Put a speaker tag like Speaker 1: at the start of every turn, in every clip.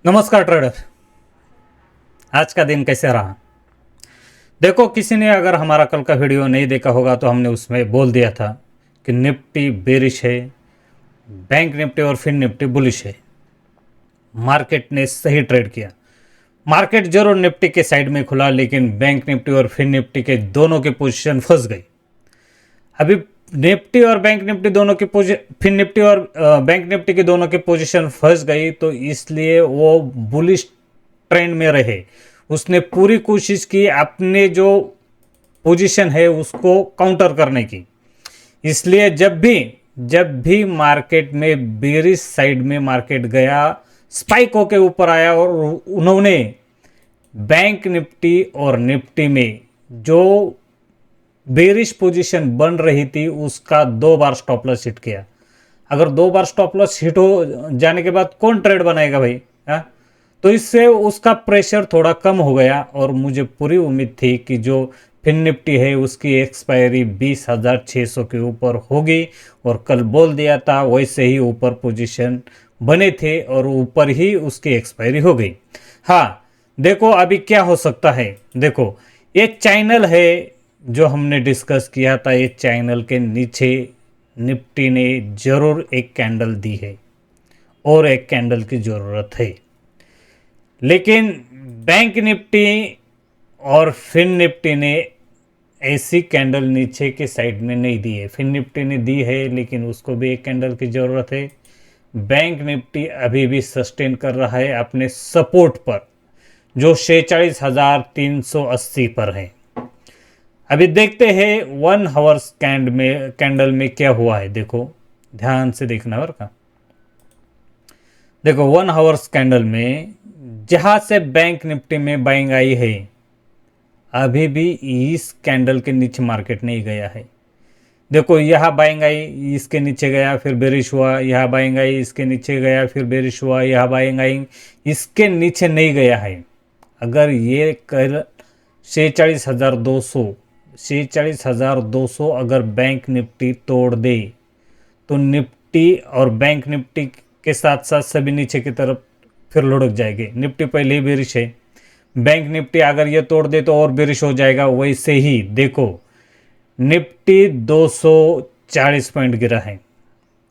Speaker 1: नमस्कार ट्रेडर। आज का दिन कैसे रहा? देखो, किसी ने अगर हमारा कल का वीडियो नहीं देखा होगा तो हमने उसमें बोल दिया था कि निफ्टी बेरिश है, बैंक निफ्टी और फिन निफ्टी बुलिश है। मार्केट ने सही ट्रेड किया। मार्केट जरूर निफ्टी के साइड में खुला, लेकिन बैंक निफ्टी और फिन निफ्टी के दोनों की पोजीशन फंस गई। अभी निफ्टी और बैंक निफ्टी दोनों की फिन निफ्टी और बैंक निफ्टी की दोनों की पोजीशन फंस गई, तो इसलिए वो बुलिश ट्रेंड में रहे। उसने पूरी कोशिश की अपने जो पोजीशन है उसको काउंटर करने की। इसलिए जब भी मार्केट में बेरिश साइड में मार्केट गया, स्पाइक होके ऊपर आया और उन्होंने बैंक निफ्टी और निफ्टी में जो बेरिश पोजीशन बन रही थी उसका 2 बार स्टॉप लॉस हिट किया। अगर 2 बार स्टॉप लॉस हिट हो जाने के बाद कौन ट्रेड बनाएगा भाई? हाँ, तो इससे उसका प्रेशर थोड़ा कम हो गया और मुझे पूरी उम्मीद थी कि जो फिन निफ्टी है उसकी एक्सपायरी 20,600 के ऊपर होगी, और कल बोल दिया था वैसे ही ऊपर पोजीशन बने थे और ऊपर ही उसकी एक्सपायरी हो गई। हाँ, देखो अभी क्या हो सकता है। देखो, ये चैनल है जो हमने डिस्कस किया था, ये चैनल के नीचे निफ्टी ने जरूर एक कैंडल दी है और एक कैंडल की ज़रूरत है, लेकिन बैंक निफ्टी और फिन निफ्टी ने ऐसी कैंडल नीचे के साइड में नहीं दी है। फिन निफ्टी ने दी है लेकिन उसको भी एक कैंडल की ज़रूरत है। बैंक निफ्टी अभी भी सस्टेन कर रहा है अपने सपोर्ट पर, जो 46,380 पर है। अभी देखते हैं 1 आवर्स कैंडल में क्या हुआ है। देखो, ध्यान से देखना और का। देखो, 1 आवर्स कैंडल में जहां से बैंक निफ्टी में बाइंग आई है, अभी भी इस कैंडल के नीचे मार्केट नहीं गया है। देखो, यहाँ बाइंग आई, इसके नीचे गया, फिर बेरिश हुआ, यहाँ बाइंग आई, इसके नीचे गया, फिर बेरिश हुआ, यहाँ बाइंग आई, इसके नीचे नहीं गया है। अगर ये कल 46,200 अगर बैंक निफ्टी तोड़ दे तो निफ्टी और बैंक निफ्टी के साथ साथ सभी नीचे की तरफ फिर लुढ़क जाएंगे। निफ्टी पहले ही बेरिश है, बैंक निफ्टी अगर ये तोड़ दे तो और बेरिश हो जाएगा। वैसे ही देखो, निफ्टी 240 पॉइंट गिरा है,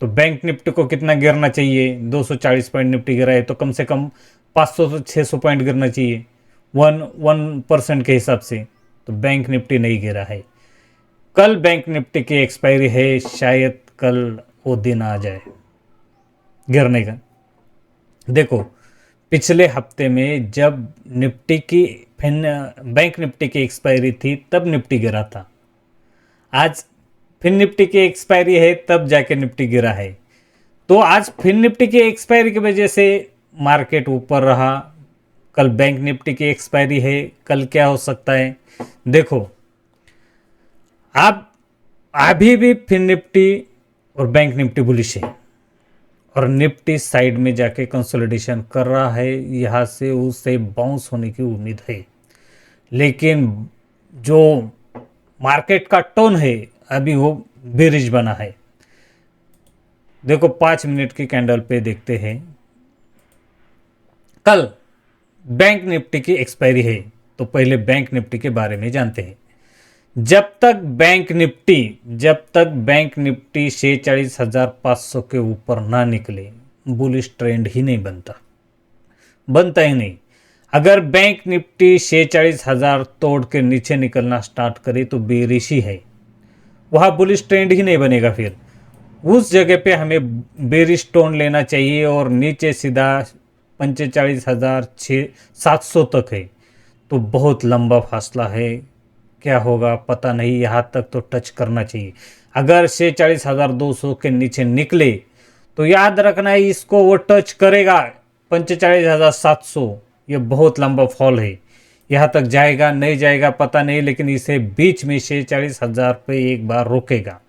Speaker 1: तो बैंक निफ्टी को कितना गिरना चाहिए? 240 पॉइंट निफ्टी गिरा है तो कम से कम 500 से 600 पॉइंट गिरना चाहिए 1% के हिसाब से। तो बैंक निफ्टी नहीं गिरा है। कल बैंक निफ्टी की एक्सपायरी है, शायद कल वो दिन आ जाए गिरने का। देखो, पिछले हफ्ते में जब बैंक निफ्टी की एक्सपायरी थी तब निफ्टी गिरा था। आज फिन निफ्टी की एक्सपायरी है तब जाके निफ्टी गिरा है। तो आज फिन निफ्टी की एक्सपायरी की वजह से मार्केट ऊपर रहा। कल बैंक निफ्टी की एक्सपायरी है, कल क्या हो सकता है? देखो, आप अभी भी फिन निफ्टी और बैंक निफ्टी बुलिश है और निफ्टी साइड में जाके कंसोलिडेशन कर रहा है। यहाँ से उसे बाउंस होने की उम्मीद है, लेकिन जो मार्केट का टोन है अभी वो बेरिश बना है। देखो, 5 मिनट की कैंडल पे देखते हैं। कल बैंक निफ्टी की एक्सपायरी है, तो पहले बैंक निफ्टी के बारे में जानते हैं। जब तक बैंक निफ्टी 46,500 के ऊपर ना निकले, बुलिश ट्रेंड ही नहीं बनता ही नहीं। अगर बैंक निफ्टी 46,000 तोड़ के नीचे निकलना स्टार्ट करे तो बेरिश ही है, वहाँ बुलिश ट्रेंड ही नहीं बनेगा। फिर उस जगह पे हमें बेरिश टोन लेना चाहिए और नीचे सीधा 45,700 तक है, तो बहुत लंबा फासला है। क्या होगा पता नहीं, यहाँ तक तो टच करना चाहिए। अगर 46,200 के नीचे निकले तो याद रखना है इसको वो टच करेगा 45,700। ये बहुत लंबा फॉल है, यहाँ तक जाएगा नहीं जाएगा पता नहीं, लेकिन इसे बीच में 46,000 पे एक बार रुकेगा।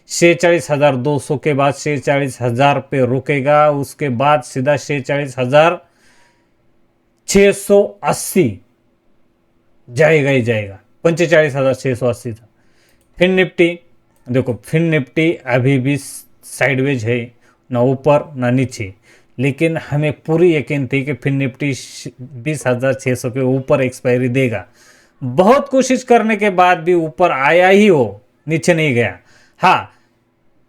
Speaker 1: 46,200 के बाद 46,000 पे रुकेगा, उसके बाद सीधा 46,680 जाएगा ही जाएगा। 45,680 था। फिन निफ्टी, देखो फिन निफ्टी अभी भी साइडवेज है, ना ऊपर ना नीचे। लेकिन हमें पूरी यकीन थी कि फिर निफ्टी 20,600 के ऊपर एक्सपायरी देगा। बहुत कोशिश करने के बाद भी ऊपर आया ही हो, नीचे नहीं गया। हाँ,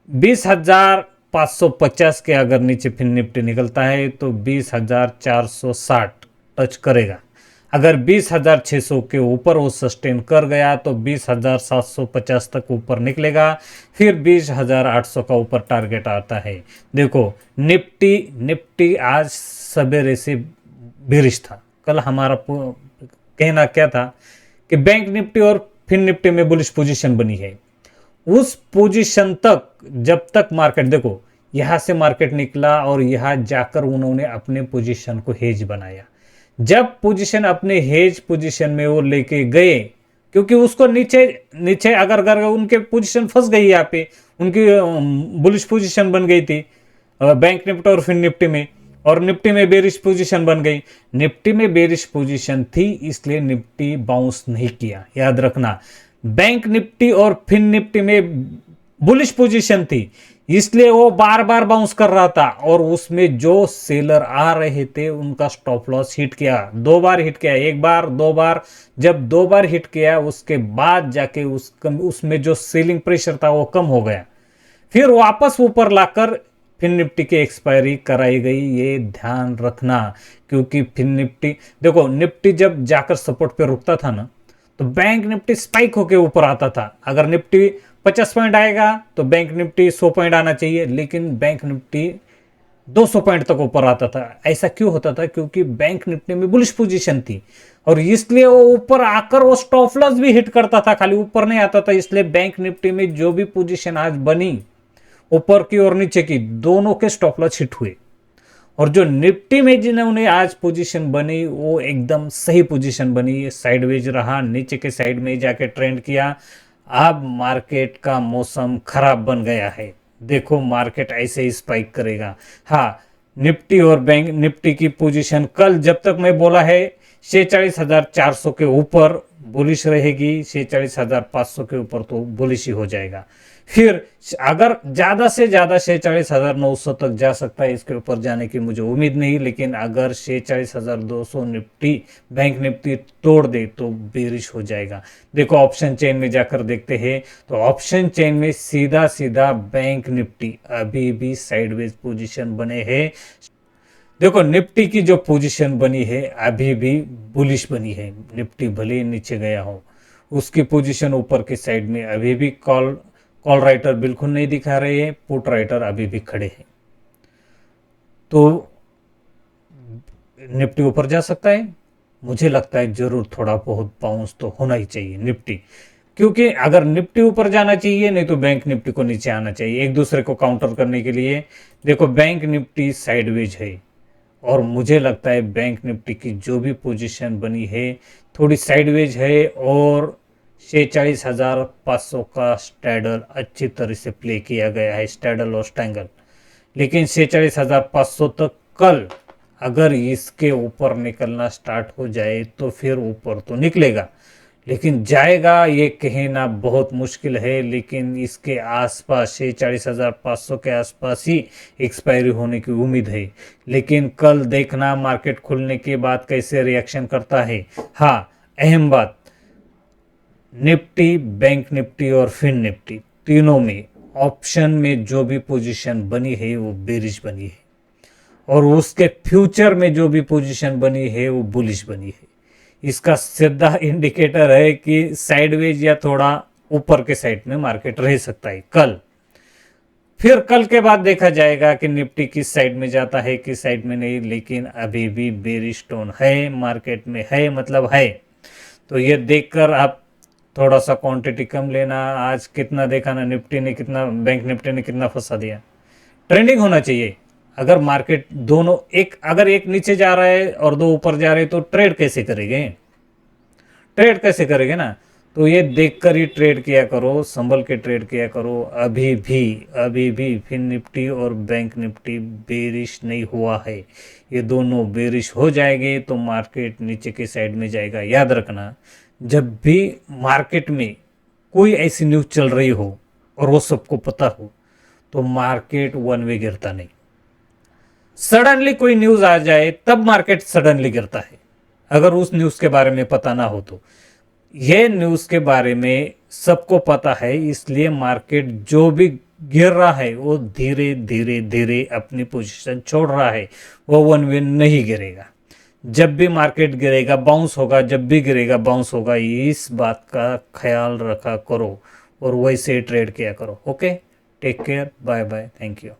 Speaker 1: 20,550 के अगर नीचे फिर निफ्टी निकलता है तो 20,460 टच करेगा। अगर 20,600 के ऊपर वो सस्टेन कर गया तो 20,750 तक ऊपर निकलेगा, फिर 20,800 का ऊपर टारगेट आता है। देखो, निफ्टी आज सवेरे से बेरिश था। कल हमारा कहना क्या था कि बैंक निफ्टी और फिन निफ्टी में बुलिश पोजीशन बनी है। उस पोजीशन तक, जब तक मार्केट, देखो यहां से मार्केट निकला और यहां जाकर उन्होंने अपने पोजीशन को हेज बनाया। जब पोजीशन अपने हेज पोजीशन में वो लेके गए, क्योंकि उसको नीचे नीचे अगर उनके पोजीशन फंस गई, यहाँ पे उनकी बुलिश पोजीशन बन गई थी बैंक निफ्टी और फिन निफ्टी में, और निफ्टी में बेरिश पोजीशन बन गई। निफ्टी में बेरिश पोजीशन थी, इसलिए निफ्टी बाउंस नहीं किया, याद रखना। बैंक निफ्टी और फिन निफ्टी में बुलिश पोजीशन थी, इसलिए वो बार बार बाउंस कर रहा था, और उसमें जो सेलर आ रहे थे उनका स्टॉप लॉस हिट किया। 2 बार हिट किया, 1 बार 2 बार। जब 2 बार हिट किया उसके बाद जाके उसमें जो सेलिंग प्रेशर था वो कम हो गया, फिर वापस ऊपर लाकर फिन निफ्टी की एक्सपायरी कराई गई, ये ध्यान रखना। क्योंकि फिन निफ्टी, देखो निफ्टी जब जाकर सपोर्ट पे रुकता था ना, तो बैंक निफ्टी स्पाइक होके ऊपर आता था। अगर निफ्टी 50 पॉइंट आएगा तो बैंक निफ्टी 100 पॉइंट आना चाहिए, लेकिन बैंक निफ्टी 200 पॉइंट तक ऊपर आता था। ऐसा क्यों होता था? क्योंकि बैंक निफ्टी में बुलिश पोजीशन थी, और इसलिए वो ऊपर आकर वो स्टॉप लॉस भी हिट करता था, खाली ऊपर नहीं आता था। इसलिए बैंक निफ्टी में जो भी पोजीशन आज बनी, ऊपर की और नीचे की, दोनों के स्टॉप लॉस हिट हुए। और जो निफ्टी में जिन्होंने आज पोजीशन बनी वो एकदम सही पोजीशन बनी, साइडवेज रहा, नीचे के साइड में जाके ट्रेंड किया। अब मार्केट का मौसम खराब बन गया है। देखो मार्केट ऐसे ही स्पाइक करेगा। हाँ, निफ्टी और बैंक निफ्टी की पोजीशन कल, जब तक मैं बोला है 46,400 के ऊपर बुलिश रहेगी, 46,500 के ऊपर तो बुलिश ही हो जाएगा। फिर अगर ज्यादा से ज्यादा 46,900 तक जा सकता है, इसके ऊपर जाने की मुझे उम्मीद नहीं। लेकिन अगर 46,200 निफ्टी बैंक निफ्टी तोड़ दे तो बेरिश हो जाएगा। देखो ऑप्शन चेन में जाकर देखते हैं, तो ऑप्शन चेन में सीधा सीधा बैंक निफ्टी अभी भी साइडवेज पोजीशन बने हैं। देखो निफ्टी की जो पोजीशन बनी है अभी भी बुलिश बनी है। निफ्टी भले नीचे गया हो, उसकी पोजीशन ऊपर की साइड में अभी भी कॉल राइटर बिल्कुल नहीं दिखा रहे हैं, पुट राइटर अभी भी खड़े हैं। तो निफ्टी ऊपर जा सकता है, मुझे लगता है जरूर थोड़ा बहुत बाउंस तो होना ही चाहिए निफ्टी, क्योंकि अगर निफ्टी ऊपर जाना चाहिए, नहीं तो बैंक निफ्टी को नीचे आना चाहिए, एक दूसरे को काउंटर करने के लिए। देखो बैंक निफ्टी साइडवेज है, और मुझे लगता है बैंक निफ्टी की जो भी पोजीशन बनी है थोड़ी साइडवेज है, और 46,500 का स्टैडल अच्छी तरह से प्ले किया गया है, स्टैडल और स्टैंगल। लेकिन 46,500 तक कल अगर इसके ऊपर निकलना स्टार्ट हो जाए तो फिर ऊपर तो निकलेगा, लेकिन जाएगा ये कहना बहुत मुश्किल है। लेकिन इसके आसपास 46,500 के आसपास ही एक्सपायरी होने की उम्मीद है। लेकिन कल देखना मार्केट खुलने के बाद कैसे रिएक्शन करता है। हाँ, अहम बात, निफ्टी, बैंक निफ्टी और फिन निफ्टी तीनों में ऑप्शन में जो भी पोजीशन बनी है वो बेरिश बनी है, और उसके फ्यूचर में जो भी पोजीशन बनी है वो बुलिश बनी है। इसका सीधा इंडिकेटर है कि साइडवेज या थोड़ा ऊपर के साइड में मार्केट रह सकता है कल। फिर कल के बाद देखा जाएगा कि निफ्टी किस साइड में जाता है, किस साइड में नहीं। लेकिन अभी भी बेरिश टोन है मार्केट में, है मतलब है। तो ये देखकर आप थोड़ा सा क्वांटिटी कम लेना। आज कितना देखा ना, निफ्टी ने कितना, बैंक निफ्टी ने कितना फंसा दिया। ट्रेंडिंग होना चाहिए। अगर मार्केट दोनों, अगर एक नीचे जा रहा है और दो ऊपर जा रहे हैं तो ट्रेड कैसे करेंगे? ट्रेड कैसे करेंगे ना? तो ये देखकर ही ट्रेड किया करो, संभल के ट्रेड किया करो। अभी भी फिन निफ्टी और बैंक निफ्टी बेरिश नहीं हुआ है। ये दोनों बेरिश हो जाएंगे तो मार्केट नीचे के साइड में जाएगा। याद रखना, जब भी मार्केट में कोई ऐसी न्यूज़ चल रही हो और वो सबको पता हो, तो मार्केट वन वे गिरता नहीं। सडनली कोई न्यूज आ जाए तब मार्केट सडनली गिरता है, अगर उस न्यूज के बारे में पता ना हो तो। यह न्यूज के बारे में सबको पता है, इसलिए मार्केट जो भी गिर रहा है वो धीरे धीरे धीरे अपनी पोजीशन छोड़ रहा है, वो वन वे नहीं गिरेगा। जब भी मार्केट गिरेगा बाउंस होगा, जब भी गिरेगा बाउंस होगा, इस बात का ख्याल रखा करो और वैसे ट्रेड किया करो। Okay, take care, bye bye, thank you.